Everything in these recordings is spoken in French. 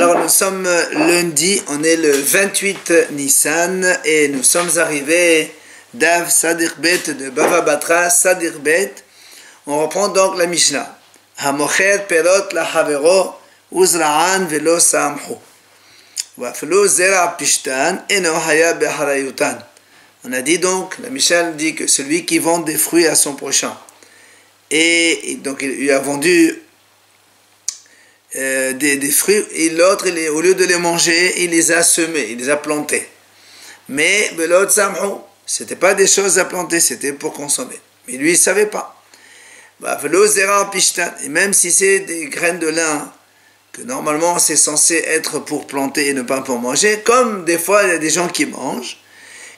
Alors nous sommes lundi, on est le 28 Nissan et nous sommes arrivés d'Av Sadir Bet de Bava Batra Sadir Bet. On reprend donc la Mishnah. Hamocher perot la havero uzra'an velo samhu. Wafelo zera pishtan eno haya beharayutan. On a dit donc, la Mishnah dit que celui qui vend des fruits à son prochain et donc il lui a vendu des fruits, et l'autre, au lieu de les manger, il les a semés, il les a plantés. Mais l'autre samhou, c'était pas des choses à planter, c'était pour consommer. Mais lui, il savait pas. Et même si c'est des graines de lin, que normalement c'est censé être pour planter et ne pas pour manger, comme des fois il y a des gens qui mangent,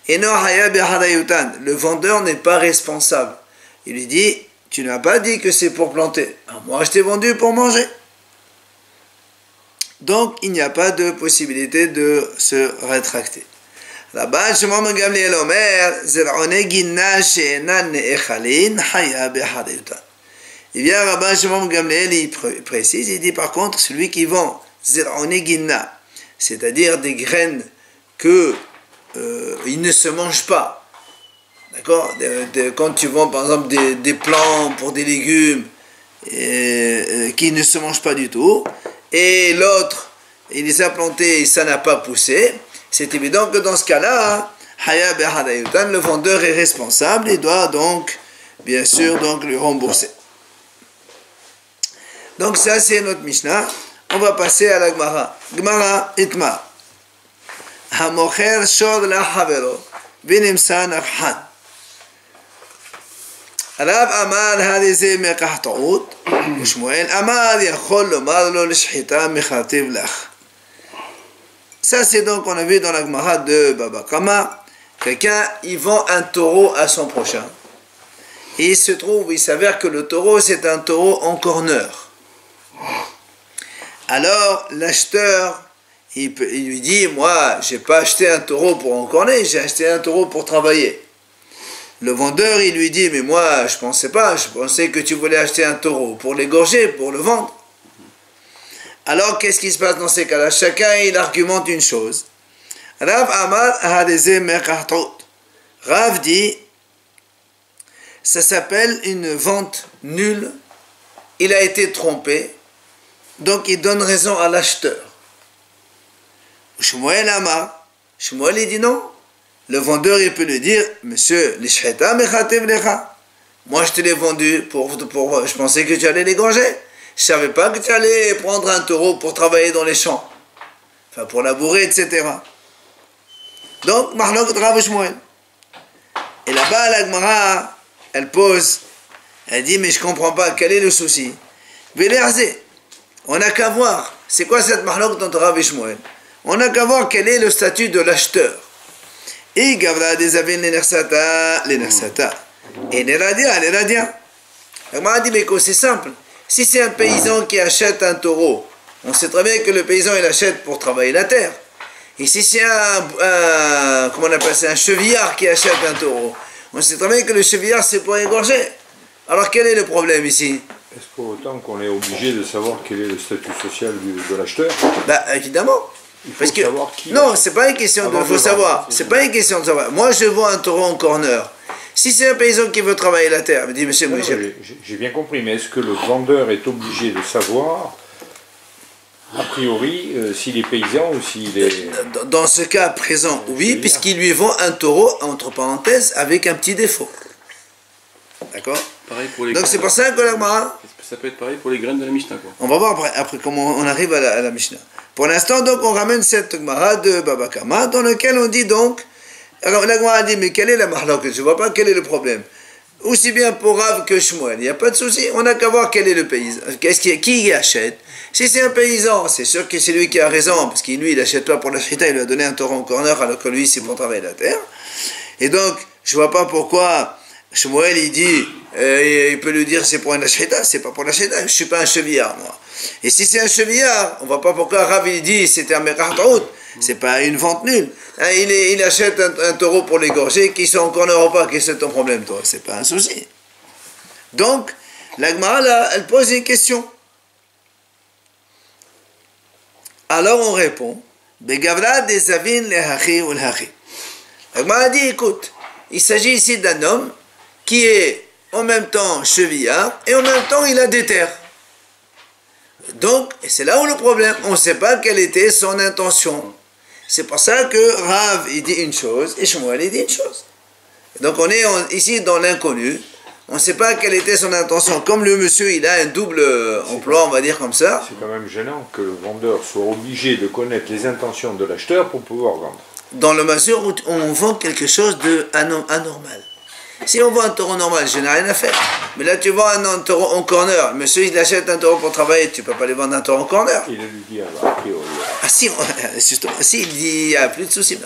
et le vendeur n'est pas responsable. Il lui dit, tu n'as pas dit que c'est pour planter. Moi, je t'ai vendu pour manger. Donc, il n'y a pas de possibilité de se rétracter. Rabban Shimon Gamliel Omer, Zer'one Ginna She'enan Ne'echalin Haya Beharayutan. Eh bien, Rabban Shimon Gamliel, il précise, il dit par contre, celui qui vend Zer'one Ginna, c'est-à-dire des graines que il ne se mange pas. D'accord? Quand tu vends par exemple des plants pour des légumes qui ne se mangent pas du tout, et l'autre, il les a plantés et ça n'a pas poussé, c'est évident que dans ce cas-là, le vendeur est responsable et doit donc, bien sûr, donc lui rembourser. Donc ça, c'est notre Mishnah. On va passer à la Gemara. Gemara Itma. Hamocher shod la havero, v'nimsa nafhan. רב אמר הריזה מקח טעות, ושמואל אמר יכול לומר לו לשחיטה מחרטיב לך. Ça c'est donc, on a vu dans la Gemara de Baba Kama, quelqu'un il vend un taureau à son prochain. Et il s'avère que le taureau c'est un taureau en corner. Alors l'acheteur, il lui dit, moi j'ai pas acheté un taureau pour encorner, j'ai acheté un taureau pour travailler. Le vendeur, il lui dit, mais moi, je pensais que tu voulais acheter un taureau pour l'égorger, pour le vendre. Alors, qu'est-ce qui se passe dans ces cas-là? Chacun, il argumente une chose. Rav Amar Hadeze Mekhartot. Rav dit, ça s'appelle une vente nulle. Il a été trompé, donc il donne raison à l'acheteur. Shmuel Amar. Shmuel, il dit non. Le vendeur, il peut lui dire, monsieur, moi je te l'ai vendu je pensais que tu allais l'égorger. Je ne savais pas que tu allais prendre un taureau pour travailler dans les champs. Enfin, pour labourer, etc. Donc, Mahlok Rav Shmuel. Et là-bas, la Gemara, elle dit, mais je ne comprends pas, quel est le souci? On n'a qu'à voir. C'est quoi cette Mahlok dans Rav Shmuel? On n'a qu'à voir quel est le statut de l'acheteur. Et Gavra des Avin l'Enersata. Et les Radia. La dit, mais c'est simple. Si c'est un paysan qui achète un taureau, on sait très bien que le paysan il achète pour travailler la terre. Et si c'est comment on appelle ça, un chevillard qui achète un taureau, on sait très bien que le chevillard c'est pour égorger. Alors quel est le problème ici? Est-ce pour autant qu'on est obligé de savoir quel est le statut social de l'acheteur? Bah évidemment. Parce que non, c'est pas une question de faut savoir. C'est pas une question de savoir. Moi, je vends un taureau en corner. Si c'est un paysan qui veut travailler la terre, me dit monsieur, moi j'ai bien compris, mais est-ce que le vendeur est obligé de savoir, a priori, s'il est paysan ou s'il est... Dans ce cas présent, oui, puisqu'il lui vend un taureau, entre parenthèses, avec un petit défaut. D'accord? Donc c'est pour ça que la Gemara... Ça peut être pareil pour les graines de la Mishnah, quoi. On va voir après comment on arrive à la Mishnah. Pour l'instant, donc, on ramène cette Gemara de Baba Kama, dans laquelle on dit donc, alors la Gemara dit, mais quelle est la mahlok? Je ne vois pas quel est le problème. Aussi bien pour Rav que Shmuel, il n'y a pas de souci, on n'a qu'à voir quel est le paysan. Qui achète? Si c'est un paysan, c'est sûr que c'est lui qui a raison, parce qu'il lui, il n'achète pas pour la chita, il lui a donné un taureau en corner, alors que lui, c'est pour travailler la terre. Et donc, je ne vois pas pourquoi Shmuel, il dit, il peut lui dire c'est pour un chita, c'est pas pour la chita, je ne suis pas un chevillard, moi. Et si c'est un chevillard, on ne voit pas pourquoi Rav il dit c'était un Mekhartot, c'est pas une vente nulle. Il achète un taureau pour l'égorger, qu'il soit encore en Europe, qu'est-ce que c'est ton problème, toi? C'est pas un souci. Donc, la Gemara, là, elle pose une question. Alors on répond, Begavra des avin le hachi ou le hachi. On a dit, écoute, il s'agit ici d'un homme qui est en même temps chevillard et en même temps il a des terres. Donc, et c'est là où le problème, on ne sait pas quelle était son intention. C'est pour ça que Rav il dit une chose et Shmuel il dit une chose. Donc on est ici dans l'inconnu, on ne sait pas quelle était son intention. Comme le monsieur il a un double emploi, on va dire comme ça. C'est quand même gênant que le vendeur soit obligé de connaître les intentions de l'acheteur pour pouvoir vendre. Dans le mesure où on vend quelque chose d'anormal. Si on vend un taureau normal, je n'ai rien à faire. Mais là, tu vends un taureau en corner. Monsieur, il achète un taureau pour travailler. Tu ne peux pas lui vendre un taureau en corner. Il a lui dit a priori. Ah si, justement. Si, il dit, il n'y a plus de soucis.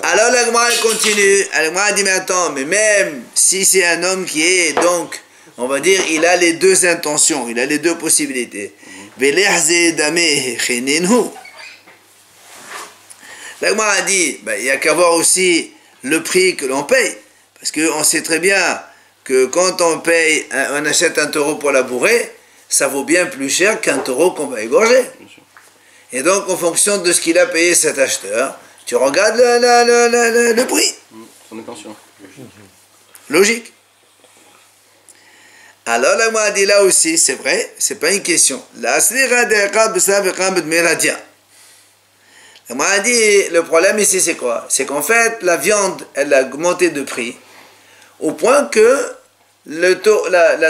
Alors, la Gemara continue. La Gemara dit, mais attends, mais même si c'est un homme qui est, donc, on va dire, il a les deux intentions, il a les deux possibilités. La Gemara dit, il n'y a qu'à voir aussi le prix que l'on paye. Parce qu'on sait très bien que quand on paye, on achète un taureau pour labourer, ça vaut bien plus cher qu'un taureau qu'on va égorger. Et donc, en fonction de ce qu'il a payé cet acheteur, tu regardes le prix. Son intention. Logique. Alors, la Gemara dit là aussi, c'est vrai, c'est pas une question. La Gemara dit, le problème ici c'est quoi? C'est qu'en fait, la viande, elle a augmenté de prix, au point que la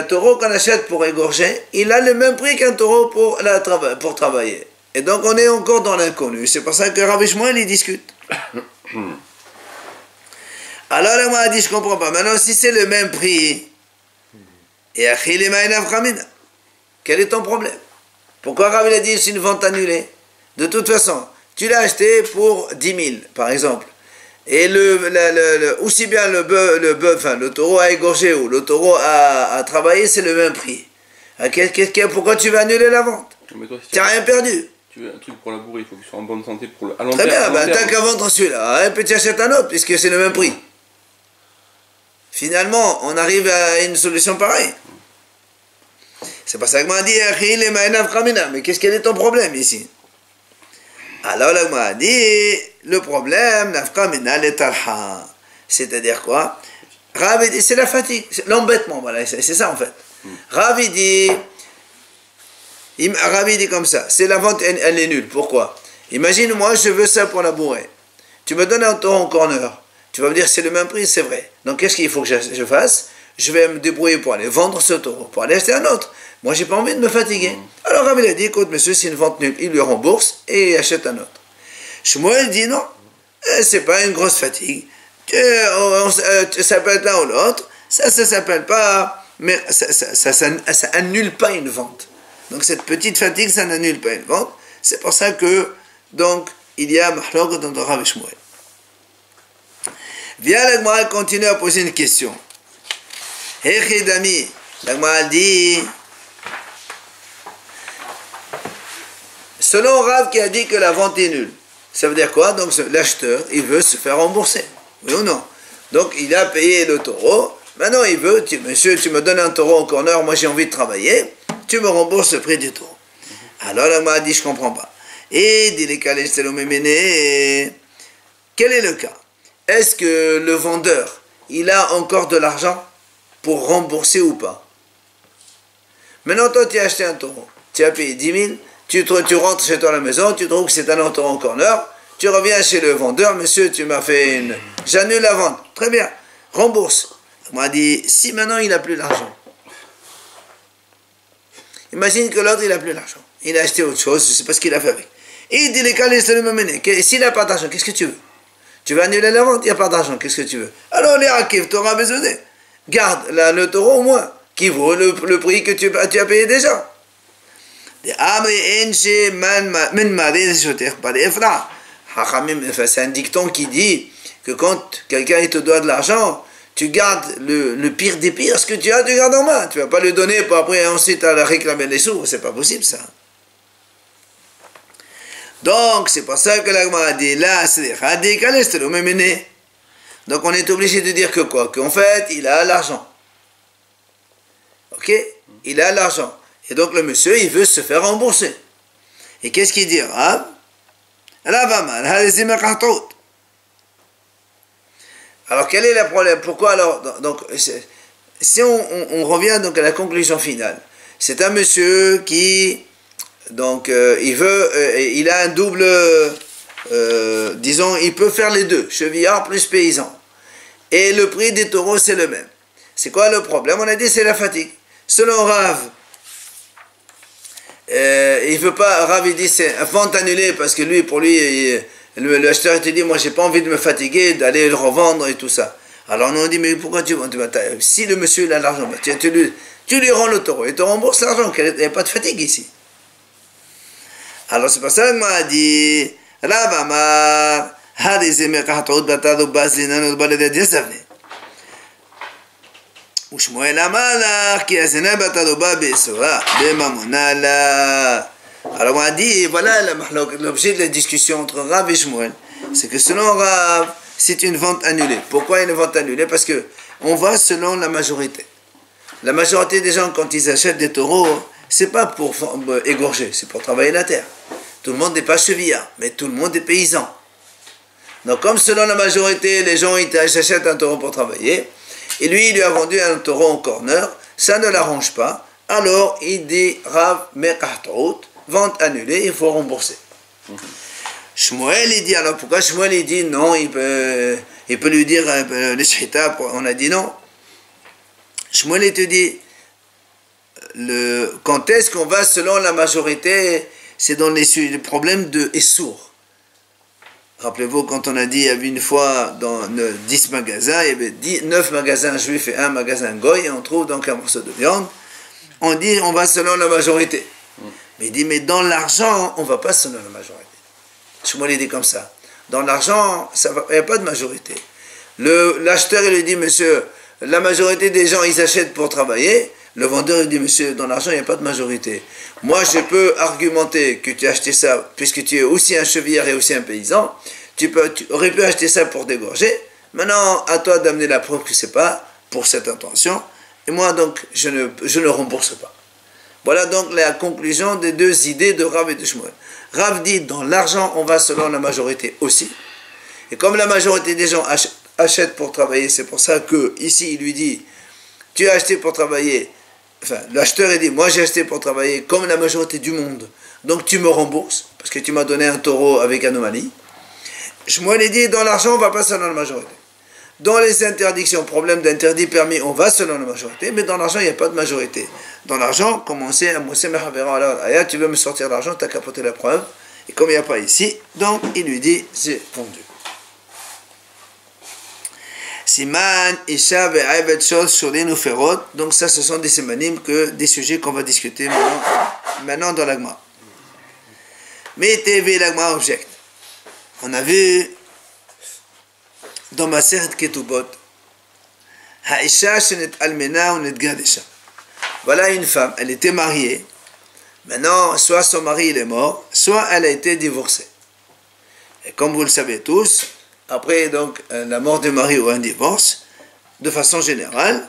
taureau qu'on achète pour égorger, il a le même prix qu'un taureau pour travailler. Et donc on est encore dans l'inconnu. C'est pour ça que Rav Shmuel, il discute. Alors la Gemara dit, je comprends pas. Maintenant, si c'est le même prix, et quel est ton problème? Pourquoi Rav a dit c'est une vente annulée? De toute façon, tu l'as acheté pour 10 000, par exemple. Et aussi bien le taureau à égorger ou le taureau à travailler, c'est le même prix. Pourquoi tu vas annuler la vente? Tu n'as rien perdu. Tu veux un truc pour labourer, il faut qu'il soit en bonne santé pour à long terme. Très bien, t'as qu'à vendre celui-là, et puis tu achètes un autre, puisque c'est le même prix. Finalement, on arrive à une solution pareille. C'est pas ça que m'a dit, mais qu'est-ce quel est ton problème ici? Alors là, m'a dit, le problème, c'est-à-dire quoi? C'est la fatigue, l'embêtement, voilà, c'est ça en fait. Ravi dit comme ça, c'est la vente, elle est nulle. Pourquoi? Imagine, moi, je veux ça pour labourer. Tu me donnes un taureau en corner. Tu vas me dire, c'est le même prix, c'est vrai. Donc, qu'est-ce qu'il faut que je fasse? Je vais me débrouiller pour aller vendre ce taureau, pour aller acheter un autre. Moi, j'ai pas envie de me fatiguer. Alors, Rav a dit, écoute, monsieur, c'est une vente nulle. Il lui rembourse et il achète un autre. Shmuel dit, non, c'est pas une grosse fatigue. Ça peut être l'un ou l'autre. Ça s'appelle pas... Mais ça annule pas une vente. Donc, cette petite fatigue, ça n'annule pas une vente. C'est pour ça que, donc, il y a mahlok dans Rav et Shmuel. Viens, la Gemara continue à poser une question. Hechidami, la Gemara dit, selon Rav qui a dit que la vente est nulle, ça veut dire quoi? Donc l'acheteur, il veut se faire rembourser, oui ou non? Donc il a payé le taureau, maintenant il veut, monsieur, tu me donnes un taureau en corner, moi j'ai envie de travailler, tu me rembourses le prix du taureau. Alors la Gemara dit, je comprends pas. Et dit les calés, quel est le cas? Est-ce que le vendeur, il a encore de l'argent pour rembourser ou pas? Maintenant, toi, tu as acheté un taureau. Tu as payé 10 000. Tu rentres chez toi à la maison, tu trouves que c'est un taureau en corner. Tu reviens chez le vendeur. Monsieur, tu m'as fait une... J'annule la vente. Très bien. Rembourse. On m'a dit, si maintenant, il n'a plus l'argent. Imagine que l'autre, il n'a plus l'argent. Il a acheté autre chose. Je ne sais pas ce qu'il a fait avec. Et il dit, les calés, c'est le même. S'il n'a pas d'argent, qu'est-ce que tu veux? Tu vas annuler la vente, il n'y a pas d'argent, qu'est-ce que tu veux? Alors les Akiv, tu auras besoin de... Garde le taureau au moins, qui vaut le prix que tu as payé déjà. C'est un dicton qui dit que quand quelqu'un te doit de l'argent, tu gardes le pire des pires, ce que tu as, tu gardes en main. Tu ne vas pas le donner pour après ensuite à la réclamer les sous, c'est pas possible ça. Donc, c'est pour ça que la Gemara dit là, c'est radical, c'est le même né. Donc, on est obligé de dire que quoi? Qu'en fait, il a l'argent. Ok? Il a l'argent. Et donc, le monsieur, il veut se faire rembourser. Et qu'est-ce qu'il dit Rav Alors quel est le problème? Pourquoi alors? Donc, si on revient donc à la conclusion finale, c'est un monsieur qui, donc, il a un double, disons, il peut faire les deux, chevillard plus paysan. Et le prix des taureaux, c'est le même. C'est quoi le problème? On a dit c'est la fatigue. Selon Rav, il veut pas, Rav il dit c'est vente annulée parce que lui, pour lui, l'acheteur il te dit moi j'ai pas envie de me fatiguer, d'aller le revendre et tout ça. Alors nous on dit mais pourquoi tu vends? Si le monsieur il a l'argent, bah, tu lui rends le taureau et te rembourses l'argent, il n'y a pas de fatigue ici. Alors c'est pour ça que moi a dit Rav Amar ושמואל אמר לך כי הזנה בת ערובה באסורה בממונה לה. Alors on a dit, voilà l'objet de la discussion entre Rav et Shmuel, c'est que selon Rav, c'est une vente annulée. Pourquoi une vente annulée? Parce que on va selon la majorité. La majorité des gens, quand ils achètent des taureaux, c'est pas pour égorger, c'est pour travailler la terre. Tout le monde n'est pas chevillard, mais tout le monde est paysan. Donc comme selon la majorité, les gens ils achètent un taureau pour travailler, et lui, il lui a vendu un taureau en corner, ça ne l'arrange pas, alors il dit Rav Mekahtaout, vente annulée, il faut rembourser. Shmuel, il dit, alors pourquoi Shmuel, il dit non, il peut lui dire les shita, on a dit non. Shmuel, il te dit, quand est-ce qu'on va selon la majorité, c'est dans les problèmes de Essour. Rappelez-vous, quand on a dit, il y avait une fois dans 10 magasins, il y avait 9 magasins juifs et 1 magasin goy, et on trouve donc un morceau de viande. On dit, on va selon la majorité. Mais il dit, mais dans l'argent, on ne va pas selon la majorité. Shmuel il dit comme ça. Dans l'argent, il n'y a pas de majorité. L'acheteur, il lui dit, monsieur, la majorité des gens, ils achètent pour travailler. Le vendeur, il dit, monsieur, dans l'argent, il n'y a pas de majorité. Moi, je peux argumenter que tu as acheté ça, puisque tu es aussi un chevillard et aussi un paysan. Tu aurais pu acheter ça pour dégorger. Maintenant, à toi d'amener la preuve que ce n'est pas pour cette intention. Et moi, donc, je ne rembourse pas. Voilà donc la conclusion des deux idées de Rav et de Shmuel. Rav dit, dans l'argent, on va selon la majorité aussi. Et comme la majorité des gens achètent pour travailler, c'est pour ça que ici il lui dit, tu as acheté pour travailler. Enfin, l'acheteur il dit, moi j'ai acheté pour travailler comme la majorité du monde, donc tu me rembourses, parce que tu m'as donné un taureau avec anomalie. Shmuel il dit, dans l'argent on va pas selon la majorité. Dans les interdictions, problème d'interdit permis, on va selon la majorité, mais dans l'argent il n'y a pas de majorité. Dans l'argent, comme on sait, tu veux me sortir l'argent, tu as capoté la preuve, et comme il n'y a pas ici, donc il lui dit, c'est vendu. Siman, Isha, Ve'avet, Shos, Shurin ou Ferot. Donc ça, ce sont des simanim, des sujets qu'on va discuter maintenant dans l'Agma. Mais TV, l'Agma objecte. On a vu dans ma Maseret Ketubot, Ha'isha, Shenet Almena, ou Net Gadesha. Voilà une femme, elle était mariée. Maintenant, soit son mari il est mort, soit elle a été divorcée. Et comme vous le savez tous, après donc la mort du mari ou un divorce, de façon générale,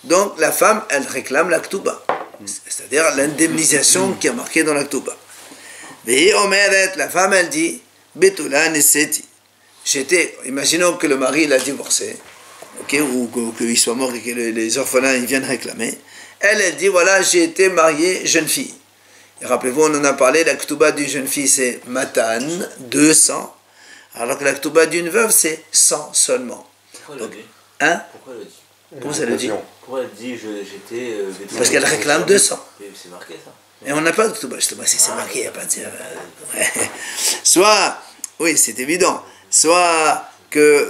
donc la femme, elle réclame la ktuba, c'est-à-dire l'indemnisation qui est marquée dans la ktuba. La femme, elle dit, Betula neseti. Imaginons que le mari l'a divorcé, okay, ou qu'il soit mort et que les orphelins ils viennent réclamer. Elle dit, voilà, j'ai été mariée jeune fille. Et rappelez-vous, on en a parlé, la ktuba d'une jeune fille, c'est matan, 200. Alors que la ktuba d'une veuve, c'est 100 seulement. Pourquoi elle le dit? Hein? Pourquoi elle le dit? Comment ça le dit? Pourquoi elle dit j'étais... Parce qu'elle réclame 200. C'est marqué ça. Et on n'a pas de ktuba, justement, si c'est marqué, il n'y a pas de... Ouais. Soit, oui, c'est évident, soit que...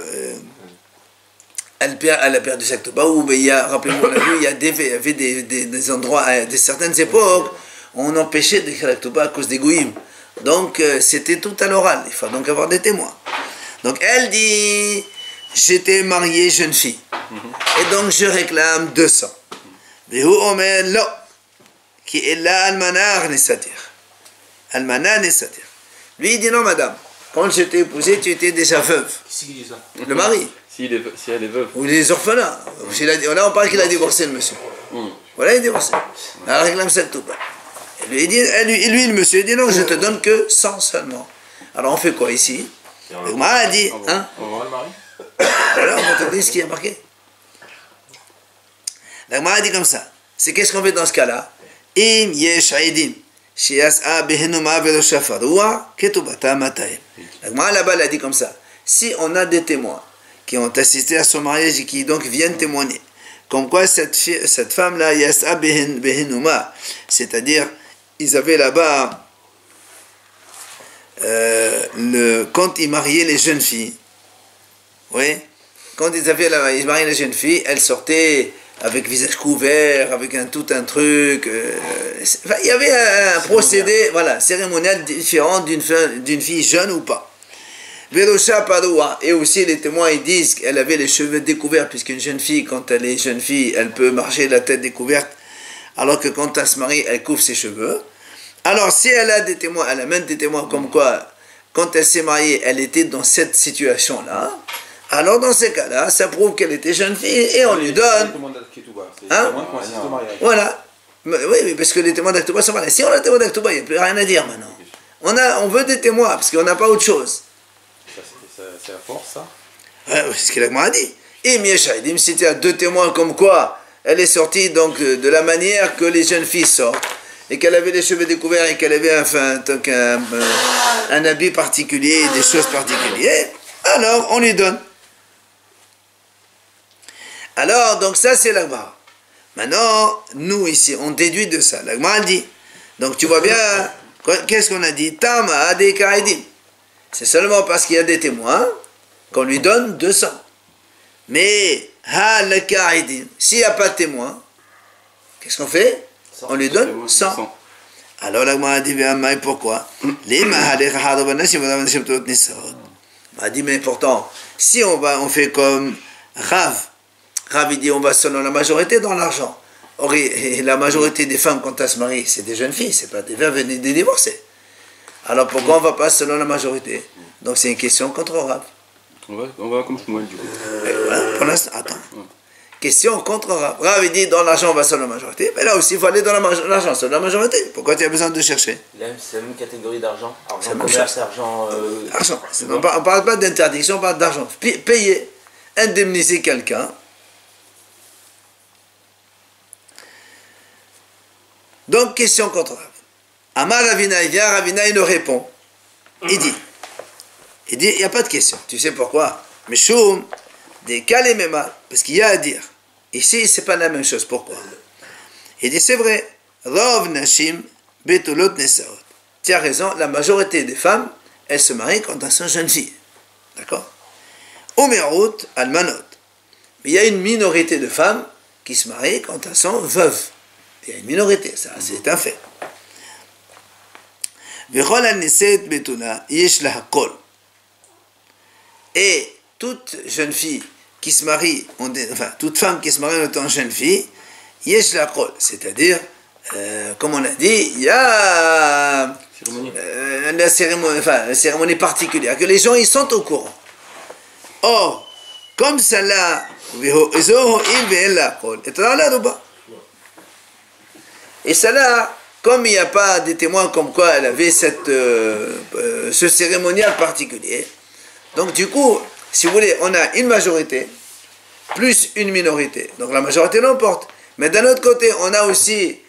elle a perdu sa ktuba, ou il y a, rappelez-moi, il y avait des endroits, à certaines époques, on empêchait d'écrire la ktuba à cause des goïms. Donc, c'était tout à l'oral. Il faut donc avoir des témoins. Donc, elle dit, j'étais mariée jeune fille. Et donc, je réclame 200. Vehu omer lo, ki ella almanar nesatir. Almanar nesatir. Lui, il dit, non, madame, quand je t'ai épousée, tu étais déjà veuve. Qui dit ça? Le mari. Si elle est veuve. Ou les orphelins. Là, on parle qu'il a divorcé, le monsieur. Voilà, il est divorcé. Elle réclame ça tout bas. Lui, le monsieur, il dit non, je te donne que 100 seulement. Alors on fait quoi ici? Le Gemara a dit, hein? On va voir le mari. Alors on va te dire ce qui est marqué. La Gemara a dit comme ça. C'est qu'est-ce qu'on fait dans ce cas-là? Im yesh aidim sheyas'a behenuma velo shafarua ketubata matayim. La Gemara là-bas elle a dit comme ça. Si on a des témoins qui ont assisté à son mariage et qui donc viennent témoigner, comme quoi cette femme-là, yas'a behenuma, c'est-à-dire ils avaient là-bas quand ils mariaient les jeunes filles, oui, quand ils mariaient les jeunes filles, elles sortaient avec visage couvert, avec tout un truc. Il y avait un procédé, voilà, cérémonial différent d'une fille jeune ou pas. Velosha Padoua, et aussi les témoins ils disent qu'elle avait les cheveux découverts, puisqu'une jeune fille, quand elle est jeune fille, elle peut marcher la tête découverte, alors que quand elle se marie, elle couvre ses cheveux. Alors si elle a des témoins, elle amène des témoins comme quoi, quand elle s'est mariée, elle était dans cette situation-là, alors dans ces cas-là, ça prouve qu'elle était jeune fille et on lui donne. Hein? Voilà. Oui, parce que les témoins d'Aktuba sont mariés. Si on a des témoins d'Aktuba, il n'y a plus rien à dire maintenant. On veut des témoins parce qu'on n'a pas autre chose. C'est la force, ça? C'est ce qu'il a dit. Et Mieshaidim, si tu as deux témoins comme quoi elle est sortie donc de la manière que les jeunes filles sortent, et qu'elle avait les cheveux découverts et qu'elle avait un habit particulier, des choses particulières, alors on lui donne. Alors, donc ça c'est l'Agmara. Maintenant, nous ici, on déduit de ça. L'Agmara dit. Donc tu vois bien, qu'est-ce qu'on a dit? Tama ade kaidim. C'est seulement parce qu'il y a des témoins qu'on lui donne 200. Mais, ha le kaidim, s'il n'y a pas de témoins, qu'est-ce qu'on fait? On lui donne 100. Alors l'Agmara dit, pourquoi? On a dit, mais pourtant, si on fait comme Rav il dit, on va selon la majorité dans l'argent. Or, la majorité des femmes, quand elles se marient, c'est des jeunes filles, c'est pas des veuves et des divorcés. Alors pourquoi on va pas selon la majorité? Donc c'est une question contre Rav. On va comme Shmuel du coup. Voilà, pour l'instant, attends. Question contre Rav. Rav il dit, dans l'argent, on va selon la majorité. Mais là aussi, il faut aller dans l'argent, selon la majorité. Pourquoi tu as besoin de chercher? C'est la même catégorie d'argent. Argent commerce, argent... Argent. On ne parle pas d'interdiction, on parle d'argent. Payer, indemniser quelqu'un. Donc, question contre Rav. Amar Ravina, il vient, Ravina, il nous répond. Il dit, il n'y a pas de question. Tu sais pourquoi? Mais Choum, des kalémema, parce qu'il y a à dire. Ici, c'est pas la même chose. Pourquoi? Il dit, c'est vrai. Rov nashim betulot nesaot. Tu as raison, la majorité des femmes, elles se marient quand elles sont jeunes filles. D'accord? Omerut almanot. Mais il y a une minorité de femmes qui se marient quand elles sont veuves. Il y a une minorité, ça, c'est un fait. Et toute jeune fille qui se marie, toute femme qui se marie en étant jeune fille, c'est-à-dire, comme on a dit, il y a la cérémonie particulière, que les gens ils sont au courant. Or, comme celle-là, et celle-là, comme il n'y a pas de témoins comme quoi elle avait ce cérémonial particulier, donc du coup, si vous voulez, on a une majorité plus une minorité. Donc la majorité l'emporte. Mais d'un autre côté, on a aussi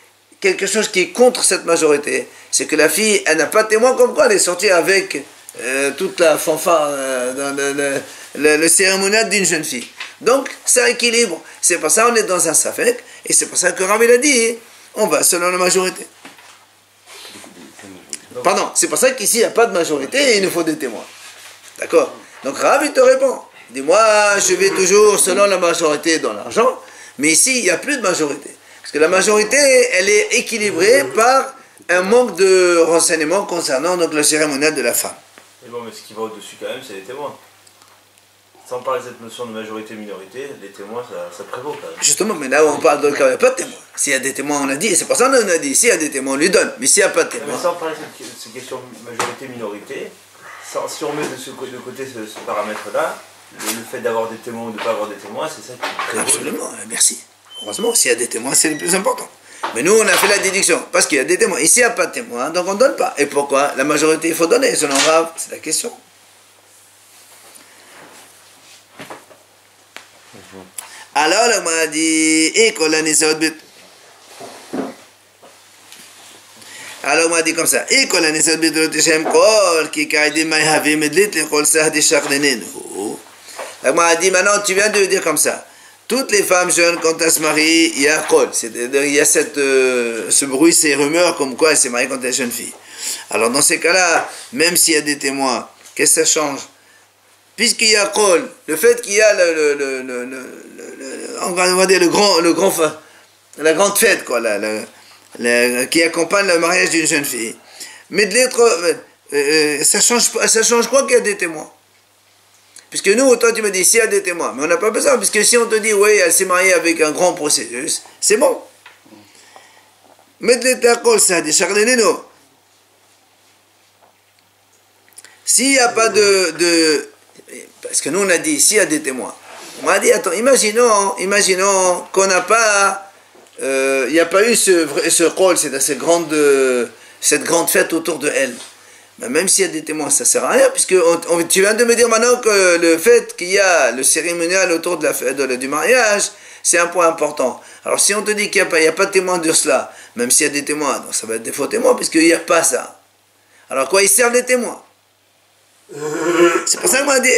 quelque chose qui est contre cette majorité. C'est que la fille, elle n'a pas de témoin comme quoi elle est sortie avec toute la fanfare, le cérémonial d'une jeune fille. Donc ça équilibre. C'est pour ça qu'on est dans un safek. Et c'est pour ça que Rav a dit, on va selon la majorité. Pardon, c'est pour ça qu'ici il n'y a pas de majorité et il nous faut des témoins. D'accord? Donc Rav il te répond. Il dit, moi je vais toujours selon la majorité dans l'argent, mais ici il n'y a plus de majorité. Parce que la majorité, elle est équilibrée par un manque de renseignements concernant donc, le cérémonial de la femme. Mais bon, mais ce qui va au-dessus quand même, c'est les témoins. Sans parler de cette notion de majorité-minorité, les témoins, ça prévaut quand même. Justement, mais là où on parle de cas, il n'y a pas de témoins. S'il y a des témoins, on a dit, et c'est pour ça qu'on a dit, s'il y a des témoins, on lui donne. Mais s'il n'y a pas de témoins... Mais sans parler de cette question majorité-minorité, si on met de côté ce paramètre-là, le fait d'avoir des témoins ou de ne pas avoir des témoins, c'est ça qui prévaut. Absolument, merci. Heureusement, s'il y a des témoins, c'est le plus important. Mais nous, on a fait la déduction, parce qu'il y a des témoins. Ici, il n'y a pas de témoins, donc on ne donne pas. Et pourquoi? La majorité, il faut donner, selon Rav, c'est la question. Alors, le m'a dit, alors, on m'a dit comme ça, on m'a dit, maintenant, tu viens de dire comme ça. Toutes les femmes jeunes, quand elles se marient, il y a kol. Il y a ce bruit, ces rumeurs comme quoi elles se marient quand elles sont jeunes filles. Alors, dans ces cas-là, même s'il y a des témoins, qu'est-ce que ça change? Puisqu'il y a kol, le fait qu'il y a on va dire la grande fête, quoi, qui accompagne le mariage d'une jeune fille. Mais de l'être, ça change quoi qu'il y a des témoins? Puisque nous, toi tu me dis, s'il y a des témoins, mais on n'a pas besoin, puisque si on te dit, oui, elle s'est mariée avec un grand processus, c'est bon. Mais de l'être, ça, des charleneno. S'il n'y a pas parce que nous on a dit, s'il y a des témoins, on m'a dit, attends, imaginons qu'on n'a pas, il n'y a pas eu ce rôle, cette grande fête autour de elle. Mais même s'il y a des témoins, ça ne sert à rien, puisque tu viens de me dire maintenant que le fait qu'il y a le cérémonial autour de la fête, du mariage, c'est un point important. Alors si on te dit qu'il n'y a pas de témoins de cela, même s'il y a des témoins, donc ça va être des faux témoins, puisqu'il n'y a pas ça. Alors quoi, ils servent les témoins? C'est pour ça qu'on m'a dit,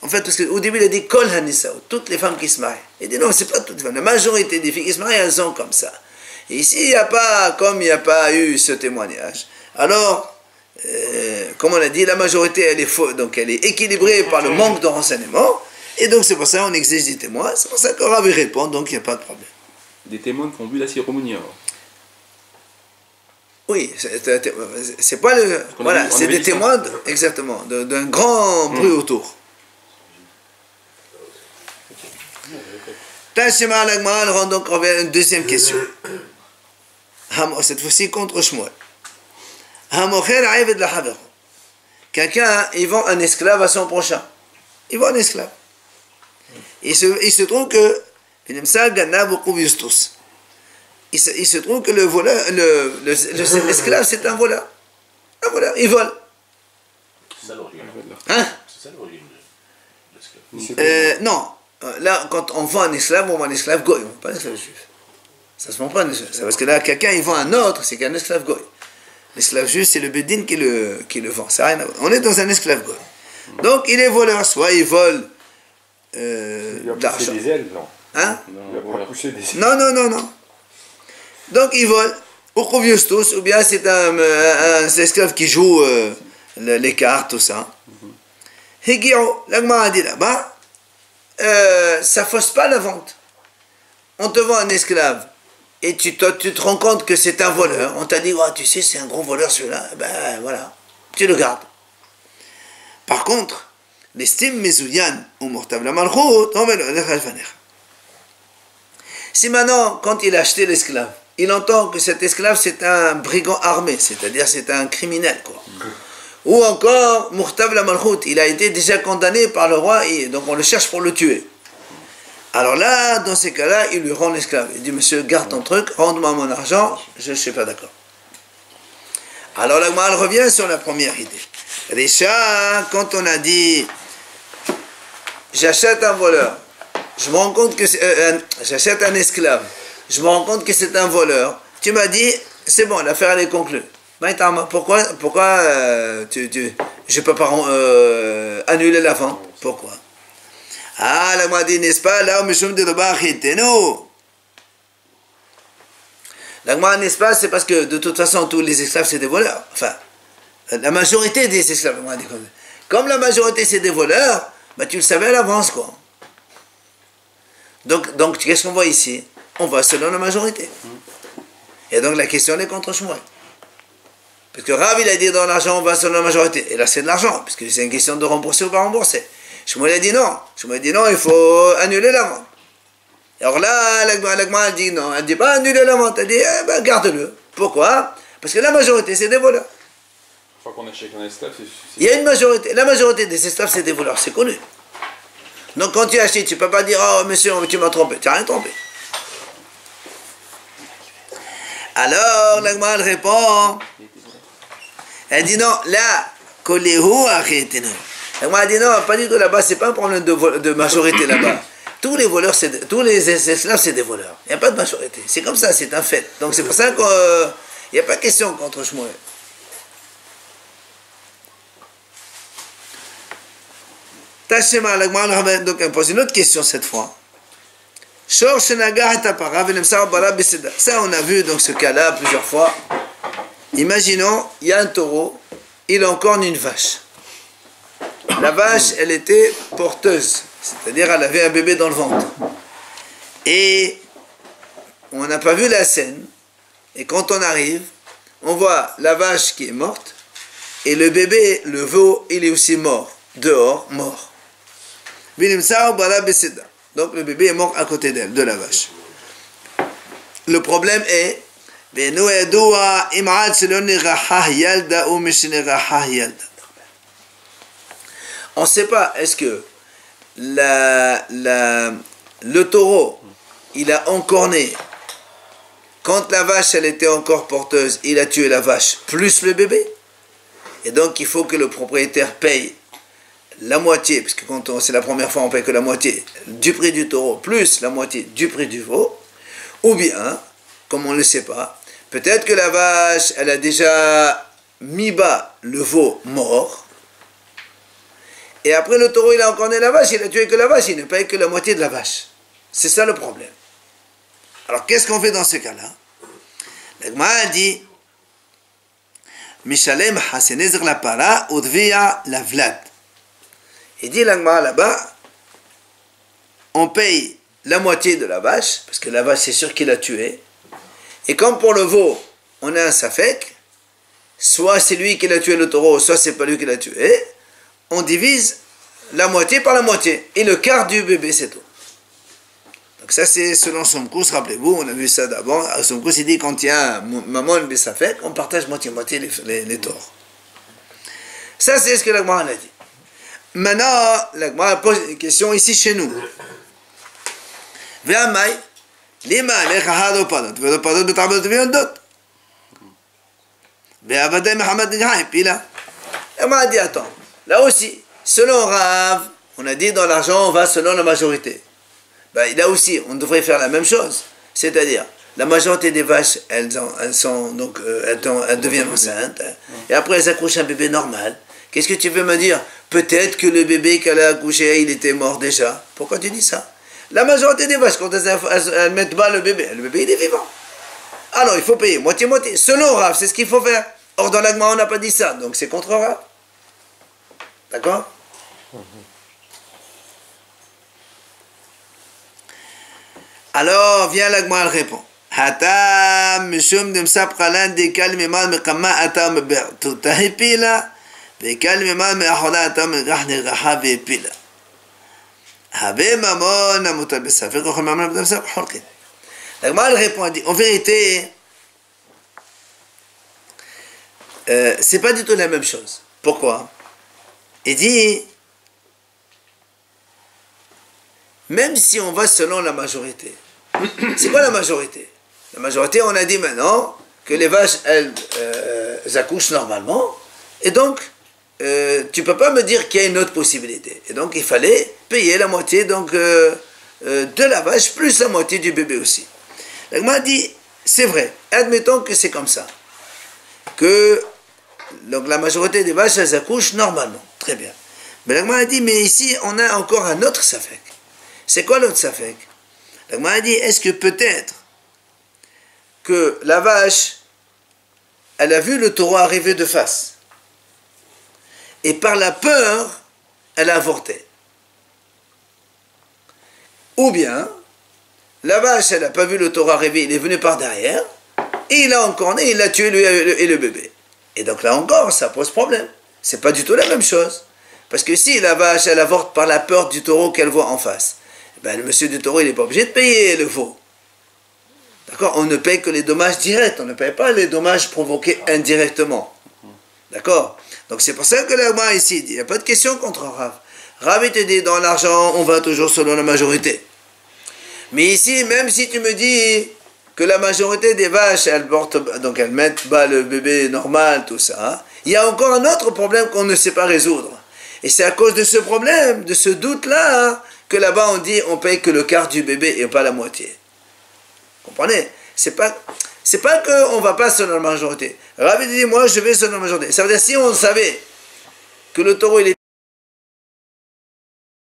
en fait, parce qu'au début, il a dit, toutes les femmes qui se marient. Il dit, non, c'est pas toutes les femmes. La majorité des filles qui se marient, elles sont comme ça. Et ici, il n'y a pas, comme il n'y a pas eu ce témoignage. Alors, comme on a dit, la majorité, elle est fausse, donc elle est équilibrée par le manque de renseignements. Et donc, c'est pour ça qu'on exige des témoins. C'est pour ça que Rav répond, donc il n'y a pas de problème. Des témoins qui ont vu la cérémonie, alors. Oui, c'est pas le. Voilà, c'est des témoins, exactement, d'un grand bruit autour. Tashima Lagman rend donc une deuxième question. Cette fois-ci contre Shmuel. Quelqu'un, il vend un esclave à son prochain. Il vend un esclave. Il se trouve que il se trouve que le voleur, l'esclave, c'est un voleur. Un voleur, il vole. C'est ça l'origine. Hein? C'est ça l'origine de l'esclave. Non. Là, quand on vend un esclave, on vend un esclave goy, pas un esclave juif. Ça se vend pas un esclave. C'est parce que là, quelqu'un, il vend un autre, c'est qu'un esclave goy. L'esclave juif, c'est le bédine qui le vend. Ça n'a rien à voir. On est dans un esclave goy. Donc, il est voleur. Soit il vole il de a poussé l'argent. des ailes, non? Hein? Il a pas poussé des ailes. Non. Donc, il vole. Ou bien c'est un esclave qui joue les cartes, tout ça. Higio, l'agma a dit là-bas, ça fausse pas la vente. On te vend un esclave et tu te rends compte que c'est un voleur. On t'a dit, oh, tu sais, c'est un gros voleur celui-là. Ben voilà, tu le gardes. Par contre, l'estime mezouyan ou mortab la malchout, si maintenant, quand il a acheté l'esclave, il entend que cet esclave c'est un brigand armé, c'est-à-dire c'est un criminel, quoi. Ou encore, Murtab la Malchout, il a été déjà condamné par le roi et donc on le cherche pour le tuer. Alors là, dans ces cas-là, il lui rend l'esclave. Il dit, monsieur, garde ton truc, rends-moi mon argent, je ne suis pas d'accord. Alors là, elle revient sur la première idée. Richard, quand on a dit, j'achète un voleur, je me rends compte que j'achète un esclave, je me rends compte que c'est un voleur, tu m'as dit, c'est bon, l'affaire elle est conclue. Pourquoi je ne peux pas annuler la vente? Pourquoi? Ah, la m'a dit, n'est-ce pas, là, la n'est-ce pas, c'est parce que de toute façon, tous les esclaves, c'est des voleurs. Enfin, la majorité des esclaves, comme la majorité, c'est des voleurs, bah, tu le savais à l'avance, quoi. Donc qu'est-ce qu'on voit ici? On va selon la majorité. Et donc, la question est contre Shmuel. Parce que Rav, il a dit dans l'argent, on va selon la majorité. Et là, c'est de l'argent, parce que c'est une question de rembourser ou pas rembourser. Shmuel a dit non. Shmuel a dit non, il faut annuler la vente. Alors là, l'agma dit non. Elle ne dit pas annuler la vente. Elle dit, garde-le. Pourquoi? Parce que la majorité, c'est des voleurs. Une fois qu'on achète un esclave, Il y a une majorité. La majorité des esclaves, c'est des voleurs. C'est connu. Donc quand tu achètes, tu ne peux pas dire, oh monsieur, tu m'as trompé. Tu n'as rien trompé. Alors, la Gemara répond, elle dit non, là, kolehu achetenu. La Gemara dit non, pas du tout là-bas, c'est pas un problème de majorité là-bas. Tous les voleurs, tous les esclaves, c'est des voleurs. Il n'y a pas de majorité. C'est comme ça, c'est un fait. Donc c'est pour ça qu'il n'y a pas de question contre Shmuel. Tachema, la Gemara donc elle pose une autre question cette fois. Ça, on a vu donc ce cas-là plusieurs fois. Imaginons, il y a un taureau, il encorne une vache. La vache, elle était porteuse, c'est-à-dire elle avait un bébé dans le ventre. Et on n'a pas vu la scène. Et quand on arrive, on voit la vache qui est morte, et le bébé, le veau, il est aussi mort, dehors, mort. Donc le bébé est mort à côté d'elle, de la vache. Le problème est, on ne sait pas, est-ce que le taureau, il a encorné, quand la vache, elle était encore porteuse, il a tué la vache, plus le bébé. Et donc, il faut que le propriétaire paye la moitié, parce que quand c'est la première fois, on paye que la moitié du prix du taureau, plus la moitié du prix du veau. Ou bien, comme on ne le sait pas, peut-être que la vache, elle a déjà mis bas le veau mort. Et après, le taureau, il a encorné la vache, il a tué que la vache, il ne paye que la moitié de la vache. C'est ça le problème. Alors, qu'est-ce qu'on fait dans ce cas-là? La Gemara dit, Mishalem hasenezr la para, udvia la vlad. Il dit la Gemara là-bas, on paye la moitié de la vache, parce que la vache, c'est sûr qu'il a tué. Et comme pour le veau, on a un safek, soit c'est lui qui l'a tué le taureau, soit c'est pas lui qui l'a tué, on divise la moitié par la moitié. Et le quart du bébé, c'est tout. Donc ça, c'est selon son cours, rappelez-vous, on a vu ça d'abord. Son cours, il dit quand il y a un maman et safek, on partage moitié-moitié les torts. Ça, c'est ce que la Gemara a dit. Maintenant, la Gemara pose une question ici chez nous. Ve'amai, lima alecha hado padot, ve'do padot betabot ve'yondot. Ve'avadei Muhammad nighaim, pila. La Gemara a dit, attends, là aussi, selon Rav, on a dit dans l'argent, on va selon la majorité. Ben, là aussi, on devrait faire la même chose. C'est-à-dire, la majorité des vaches, elles deviennent enceintes, hein, et après elles accouchent un bébé normal. Qu'est-ce que tu veux me dire? Peut-être que le bébé qu'elle a accouché, il était mort déjà. Pourquoi tu dis ça? La majorité des vaches, quand elles mettent bas le bébé il est vivant. Alors, il faut payer moitié-moitié. Selon Rav, c'est ce qu'il faut faire. Or, dans l'Agma, on n'a pas dit ça, donc c'est contre Rav. D'accord? Alors, vient l'Agma, elle répond. Hatam, mishum demsap qalan dekal mimal meqamma atam ber. Tutahipila. וכאן ממד מאחרונה אתה מגח נרחה והפילה. הרבה ממון המוטל בספק, וכל ממון המוטל בספק חולקים. La Gemara répond, dit, en vérité, c'est pas du tout la même chose. Pourquoi? Il dit, même si on va selon la majorité, c'est quoi la majorité? La majorité, on a dit maintenant que les vaches, elles accouchent normalement, et donc, tu ne peux pas me dire qu'il y a une autre possibilité. Et donc, il fallait payer la moitié donc, de la vache, plus la moitié du bébé aussi. La Gemara dit, c'est vrai, admettons que c'est comme ça. Que donc, la majorité des vaches, elles accouchent normalement. Très bien. Mais la Gemara dit, mais ici, on a encore un autre safek. C'est quoi l'autre safek? La Gemara dit, est-ce que peut-être que la vache, elle a vu le taureau arriver de face? Et par la peur, elle a avorté. Ou bien, la vache, elle n'a pas vu le taureau arriver, il est venu par derrière, et il a encorné, il a tué lui et le bébé. Et donc là encore, ça pose problème. C'est pas du tout la même chose. Parce que si la vache, elle avorte par la peur du taureau qu'elle voit en face, ben, le monsieur du taureau, il n'est pas obligé de payer le veau. D'accord? On ne paye que les dommages directs, on ne paye pas les dommages provoqués indirectement. D'accord? Donc c'est pour ça que la Gemara ici dit, il n'y a pas de question contre Rav. Ravi te dit, dans l'argent, on va toujours selon la majorité. Mais ici, même si tu me dis que la majorité des vaches, elles portent, donc elles mettent bas le bébé normal, tout ça, il y a encore un autre problème qu'on ne sait pas résoudre. Et c'est à cause de ce problème, de ce doute-là, que là-bas on dit on paye que le quart du bébé et pas la moitié. Comprenez? C'est pas qu'on va pas selon la majorité. Ravi dit, moi je vais selon la majorité. Ça veut dire, si on savait que le taureau il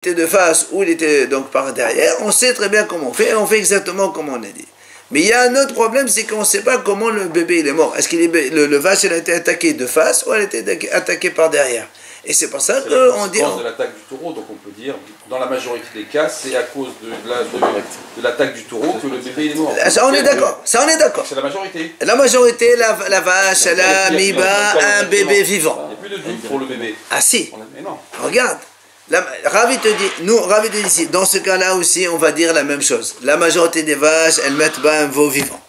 était de face ou il était donc par derrière, on sait très bien comment on fait et on fait exactement comme on a dit. Mais il y a un autre problème, c'est qu'on ne sait pas comment le bébé il est mort. Est-ce que le vache il a été attaqué de face ou elle a été attaquée par derrière? Et c'est pour ça qu'on dit... C'est de l'attaque du taureau, donc on peut dire, dans la majorité des cas, c'est à cause de l'attaque du taureau que le bébé est mort. Ça on est d'accord, ça on est d'accord. C'est la majorité. La majorité, la vache, elle a mis bas un bébé vivant. Il n'y a plus de doute pour le bébé. Ah si, Mais non. regarde. Ravi te dit ici, dans ce cas-là aussi, on va dire la même chose. La majorité des vaches, elles mettent bas un veau vivant.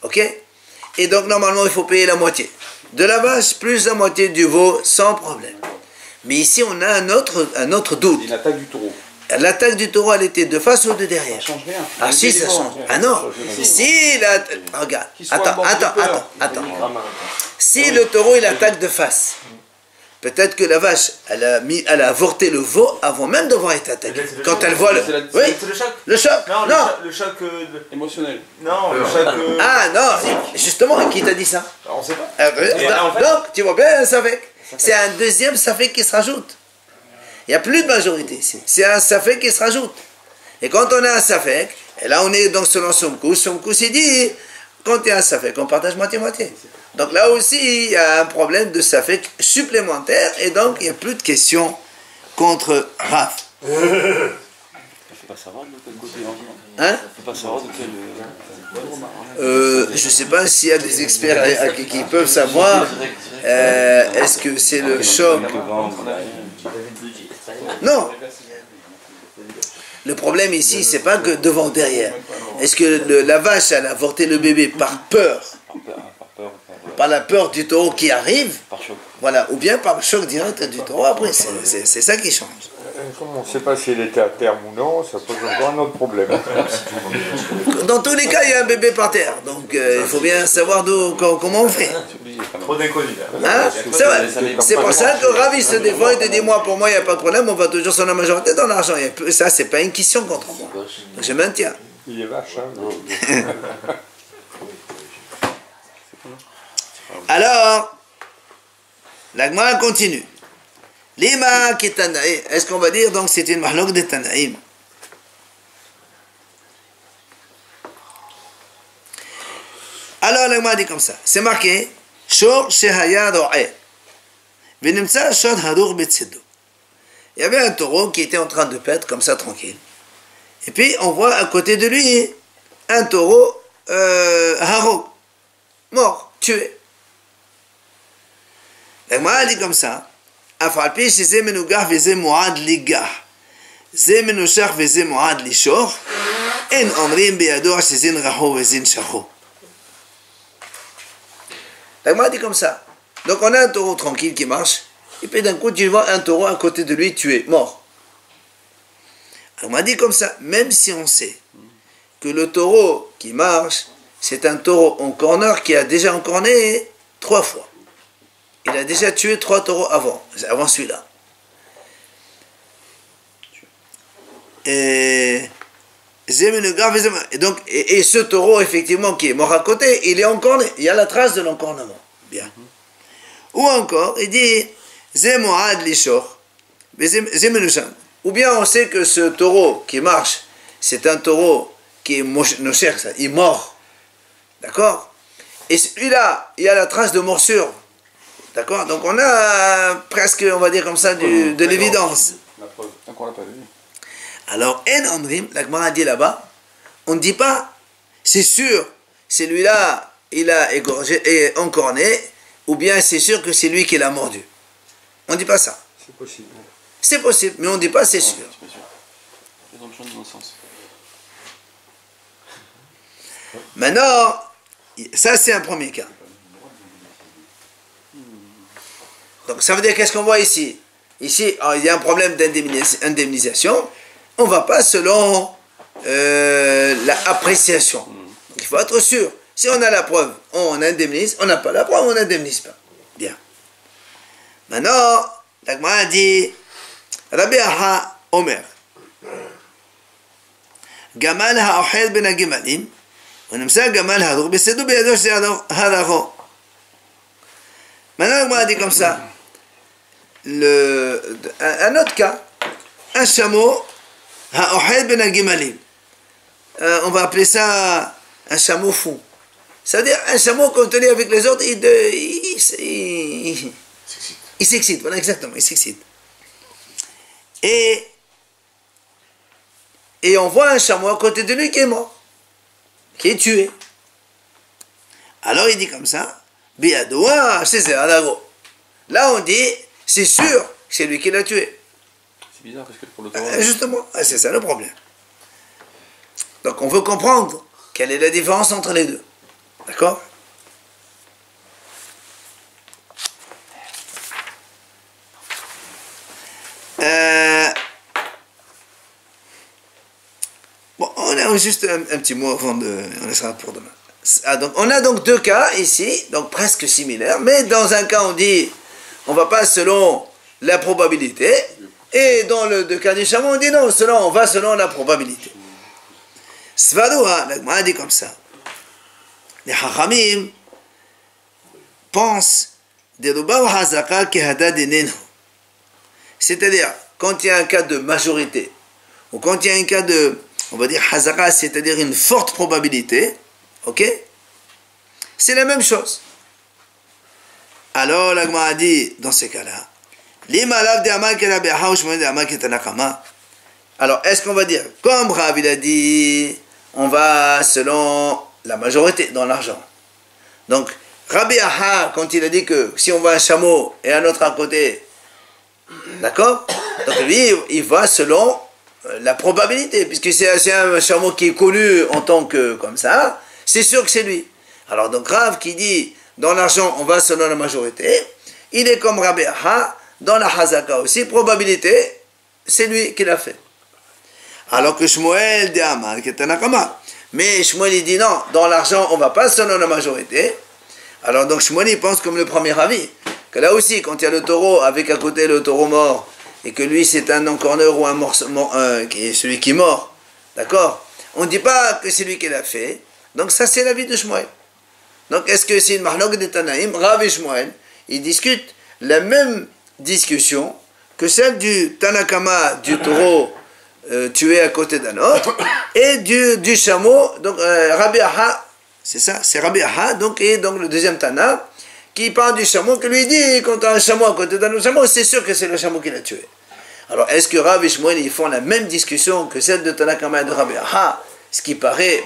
Ok? Et donc normalement, il faut payer la moitié de la vache plus la moitié du veau sans problème. Mais ici, on a un autre doute. C'est l'attaque du taureau. L'attaque du taureau, elle était de face ou de derrière? Ça change rien. Ah si, ça change. Ah non. Si la... Regarde. Attends. Si le taureau, il attaque de face, peut-être que la vache, elle a avorté le veau avant même d'avoir été attaquée. Quand elle voit le... Oui, C'est le choc. le choc. Non. Le choc... Émotionnel. Non, le choc... Ah non, justement, qui t'a dit ça? On sait pas. Donc, tu vois bien un safek. C'est un deuxième safek qui se rajoute. Il n'y a plus de majorité ici. C'est un safek qui se rajoute. Et quand on a un safek, et là on est donc selon son coup c'est dit, quand il y a un safek, on partage moitié-moitié. Donc là aussi, il y a un problème de safek supplémentaire, et donc il n'y a plus de questions contre Rav. Je ne peux pas savoir de quel côté on vient. Hein? Je ne peux pas savoir de quel... Je ne sais pas s'il y a des experts qui peuvent savoir. Est-ce que c'est le choc? Non. Le problème ici, c'est pas que devant, derrière. Est-ce que la vache, elle a avorté le bébé par peur? Par la peur du taureau qui arrive? Par choc. Voilà. Ou bien par le choc direct du taureau après. C'est ça qui change. Comme on ne sait pas s'il était à terme ou non, ça pose encore un autre problème. Dans tous les cas, il y a un bébé par terre. Donc, il faut bien savoir comment on fait. Trop d'inconnus là. Hein? C'est vrai. C'est pour ça que Ravi se défend et te dit, moi, pour moi, il n'y a pas de problème, on va toujours sur la majorité dans l'argent. Ça, c'est pas une question contre moi. Donc, je maintiens. Il est vache, hein. Alors, la Gemara continue. Lima qui est Tanaïm. Est-ce qu'on va dire donc c'est une mahlok de Tanaïm? Alors la Gemara dit comme ça. C'est marqué Shor Shehaya Ro'e. Venimtsa Shod Hadour Betsedo. Il y avait un taureau qui était en train de paître comme ça tranquille. Et puis on voit à côté de lui un taureau Harog, mort, tué. La Gemara dit comme ça. אף על פי שזה מנוגח וזה מועד ליגח, זה מנושך וזה מועד לישוך, אין אומרים בידוע שזין רחו וזין שחו. La Gemara dit comme ça. Donc on a un taureau tranquille qui marche, et puis d'un coup tu vois un taureau à côté de lui tué, mort. On m'a dit comme ça, même si on sait que le taureau qui marche, c'est un taureau en corner qui a déjà encorné 3 fois. Il a déjà tué 3 taureaux avant celui-là. Et donc, et ce taureau, effectivement, qui est mort à côté, il est encorné. Il y a la trace de l'encornement. Bien. Ou encore, il dit, ou bien on sait que ce taureau qui marche, c'est un taureau qui est nosher, il est mort. D'accord? Et celui-là, il y a la trace de morsure. D'accord? Donc on a presque, on va dire comme ça, de l'évidence. Alors, En Omrim, la Gemara dit là-bas, on ne dit pas, c'est sûr, celui-là, il a égorgé et encorné, ou bien c'est sûr que c'est lui qui l'a mordu. On ne dit pas ça. C'est possible. C'est possible, mais on ne dit pas c'est sûr. Maintenant, ça c'est un premier cas. Donc ça veut dire qu'est-ce qu'on voit ici? ici, il y a un problème d'indemnisation, on ne va pas selon l'appréciation. Il faut être sûr. Si on a la preuve, on indemnise. On n'a pas la preuve, on n'indemnise pas. Bien. Maintenant, la Gemara dit, Rabbi Aha Omer, Gamal ha'ochel ben ha'gimalim, ונמצא גמל הדור, בסדו בידו שזה הדרכו. Maintenant, la Gemara dit comme ça, un autre cas, un chameau, ha'ochel ben ha'gimalim. On va appeler ça un chameau fou. C'est-à-dire un chameau contenu avec les autres, il s'excite. Voilà, exactement, il s'excite. Et on voit un chameau à côté de lui qui est mort, qui est tué. Alors il dit comme ça, Biadoua, c'est Adago. Là on dit, c'est sûr que c'est lui qui l'a tué. C'est bizarre parce que pour le taureau. Justement, c'est ça le problème. Donc on veut comprendre quelle est la différence entre les deux. D'accord? Bon, on a juste un petit mot avant de... On laissera pour demain. Donc, on a donc deux cas ici, donc presque similaires, mais dans un cas on dit on va pas selon la probabilité, et dans le cas du chameau on dit non, on va selon la probabilité. Svadoua, la Gemara dit comme ça. Les Chachamim pensent c'est-à-dire quand il y a un cas de majorité ou quand il y a un cas de, on va dire hazaka, c'est-à-dire une forte probabilité, ok, c'est la même chose. Alors la Gemara dit dans ces cas-là, alors est-ce qu'on va dire comme Rav il a dit on va selon la majorité dans l'argent. Donc, Rabbi Aha, quand il a dit que si on voit un chameau et un autre à côté, d'accord? Donc lui, il va selon la probabilité, puisque c'est un chameau qui est connu en tant que comme ça, c'est sûr que c'est lui. Alors donc Rav qui dit, dans l'argent, on va selon la majorité, il est comme Rabbi Aha, dans la Hazaka aussi, probabilité, c'est lui qui l'a fait. Alors que Shmuel de Amar, qui est un Akama, mais Shmuel il dit non, dans l'argent on va pas selon la majorité. Alors donc Shmuel il pense comme le premier avis, que là aussi quand il y a le taureau avec à côté le taureau mort, et que lui c'est un non-corner ou un mort, qui est celui qui est mort, d'accord, on ne dit pas que c'est lui qui l'a fait, donc ça c'est l'avis de Shmuel. Donc est-ce que c'est une Mahlok de Tanaïm, Rav et Shmuel, ils discutent la même discussion que celle du Tanakama du taureau tué à côté d'un autre, et du chameau, donc Rabbi Aha, c'est ça, c'est Rabbi Aha, donc, et donc le deuxième Tana, qui parle du chameau, qui lui dit, quand tu as un chameau à côté d'un autre chameau, c'est sûr que c'est le chameau qui l'a tué. Alors, est-ce que Rav et Shmuel, ils font la même discussion que celle de Tanakama et de Rabbi Aha? Ce qui paraît,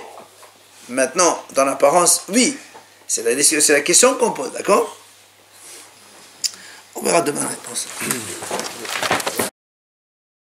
maintenant, dans l'apparence, oui. C'est la question qu'on pose, d'accord? On verra demain la réponse.